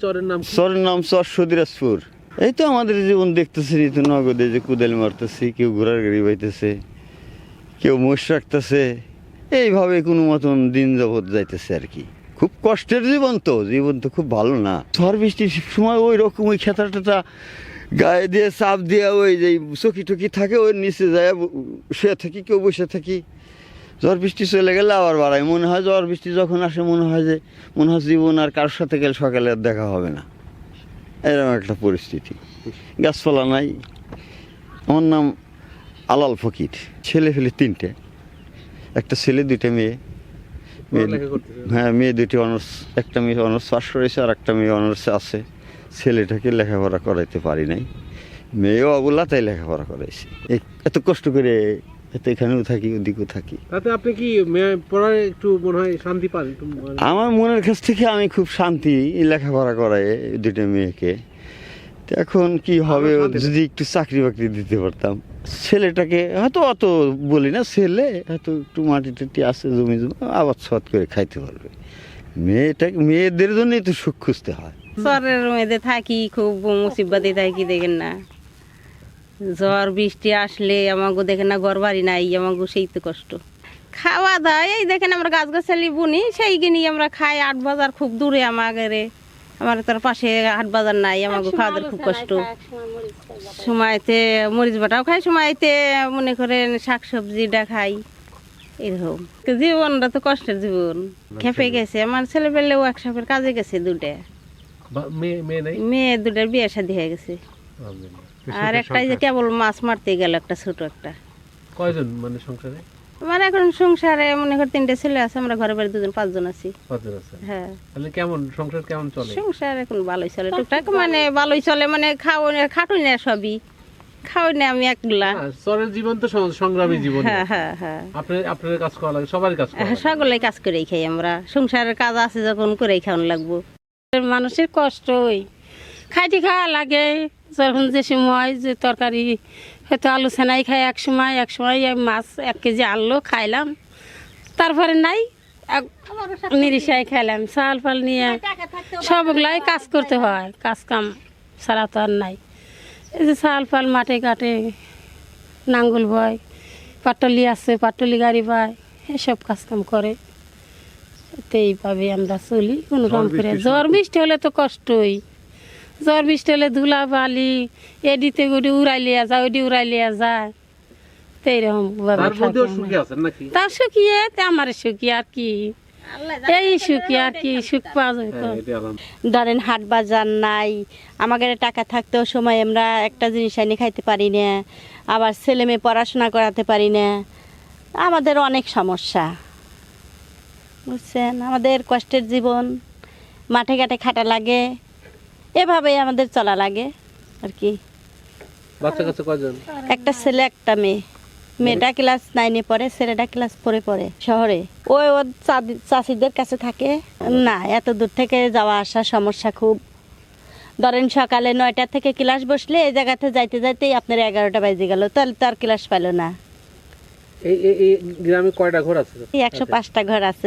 চরের নাম চর সদিরাজপুর। এই তো আমাদের জীবন দেখতেছি, তো নগদে যে কুদাল মারতেছি, কেউ ঘোড়ার গাড়ি বাইতেছে, কেউ মোষ রাখতেছে, এইভাবে কোনো মতন দিন যাবৎ যাইতেছে আর কি। খুব কষ্টের জীবন তো খুব ভালো না। ঝড় বৃষ্টির সময় ওই রকম ওই খেতা টেতা গায়ে দিয়ে চাপ দিয়ে ওই যে চকি টকি থাকে ওই নিচে যায় শুয়ে থাকি, কেউ বসে থাকি। ঝড় বৃষ্টি চলে গেলে আবার বাড়ায়, মনে হয় ঝড় বৃষ্টি যখন আসে মনে হয় জীবন আর কারোর সাথে গেলে সকালে আর দেখা হবে না, এরকম একটা পরিস্থিতি। গাছপালা নাই। আমার নাম আলাল ফকির। ছেলে ফেলে 3টে, একটা ছেলে 2টে মেয়ে। হ্যাঁ, মেয়ে 2টি অনার্স, একটা মেয়ে অনার্স পাস করেছে আর একটা মেয়ে অনার্সে আছে। ছেলেটাকে লেখাপড়া করাইতে পারি নাই, মেয়েও অবলা, তাই লেখাপড়া করাইছি। এত কষ্ট করে এত এখানেও থাকি ওদিকেও থাকি। তাতে আপনি কি পড়ায় একটু মনে হয় শান্তি পান? আমার মনের কাছ থেকে আমি খুব শান্তি লেখাপড়া করাই 2টে মেয়েকে। তো এখন কি হবে, যদি একটু চাকরি বাকরি দিতে পারতাম। ছেলেটাকে হয়তো অত বলি না, ছেলে হয়তো একটু মাটি টাটি আছে, জমি আবাদ সাবাদ করে খাইতে পারবে। মেয়েদের জন্যই তো সুখ খুঁজতে হয়। চরের মেয়েদের থাকি, খুব মুসিবতে থাকি, দেখেন না ঝড় বৃষ্টি আসলে আমাকে দেখেন না ঘর বাড়ি নাই, আমাকে সেই তো কষ্ট। খাওয়া দাওয়া এই দেখেন আমরা গাছ গাছালি বুনি, সেই কিনি আমরা খাই। 8 বাজার খুব দূরে আমার তার পাশে 8 বাজার নাই, আমাকে খাওয়া দাওয়ার খুব কষ্ট। সময়তে মরিচ বাটাও খাই, সময়তে মনে করেন শাকসবজিটা খাই, এরকম। জীবনটা তো কষ্টের জীবন, খেপে গেছে। আমার ছেলে পেলেও একসাথে কাজে গেছে, 2টে মেয়ে 2টার বিয়ে শাদী হয়ে গেছে। আর একটাই যে কেবল মাছ মারতে গেল, একটা ছোট একটা। কয়জন মানে সংসারে? আমার এখন সংসারে মনে কর 3টে ছেলে আছে, আমরা ঘরে বাড়ি 2জন 5 জন আছি। 5 জন আছে? হ্যাঁ। তাহলে কেমন সংসার কেমন চলে? সংসার এখন ভালোই চলে, টুকটাক মানে ভালোই চলে, মানে খাটুই না, সবই খাওয়াই না আমি একলা। চরের জীবন তো সংগ্রামী জীবন। হ্যাঁ হ্যাঁ হ্যাঁ, আপনার কাজ করা লাগে, সবারই কাজ করা লাগে। সকলেই কাজ করেই খাই আমরা, সংসারের কাজ আছে যখন করেই খাওয়ানো লাগবো। মানুষের কষ্ট ওই খাইতে খাওয়া লাগে। যখন যে সময় যে তরকারি হয়তো আলু সেনাই খাই, এক সময় মাছ 1 কেজি আনলো খাইলাম, তারপরে নাই নিরিশাই খাইলাম। চাল ফাল নিয়ে সবগুলাই কাজ করতে হয়, কাজ কাম ছাড়া তো আর নাই। এই যে চাল ফাল মাঠে ঘাটে নাঙ্গল বয়, পাটলি আছে, পাটলি গাড়ি পায়, এসব কাজ কাম করে। তো এইভাবে আমরা চলি কোনো রকম করে। ঝড় বৃষ্টি হলে তো কষ্টই, ঝড় বৃষ্টি হলে ধুলা বালি এদিতে ওটি উড়াই লিয়া যায়, ওটি উড়াই লিয়া যায়। তো এইরকম তার শুকিয়ে আমার শুকিয়ে আর কি, এই শুকিয়ে আর কি সুখ পাওয়া যায়। ধরেন হাট বাজার নাই, আমাদের টাকা থাকতেও সময় আমরা একটা জিনিস এনে খাইতে পারি না, আবার ছেলে মেয়ে পড়াশোনা করাতে পারি না, আমাদের অনেক সমস্যা, বুঝছেন। আমাদের কষ্টের জীবন, মাঠে ঘাটে খাটা লাগে, এভাবেই আমাদের চলা লাগে আর কি। বাচ্চা কাচ্চা কয়জন? একটা ছেলে একটা মেয়ে। মেয়েটা ক্লাস 9-এ পড়ে, ছেলেটা ক্লাস 4-এ পড়ে শহরে। ওর চাষিদের কাছে থাকে না, এত দূর থেকে যাওয়া আসা সমস্যা খুব। ধরেন সকালে 9টা থেকে ক্লাস বসলে এই জায়গাতে যাইতে যাইতেই আপনার 11টা বাজে গেল, তাহলে তো আর ক্লাস পেল না। এই গ্রামে কয়টা ঘর আছে? 105টা ঘর আছে।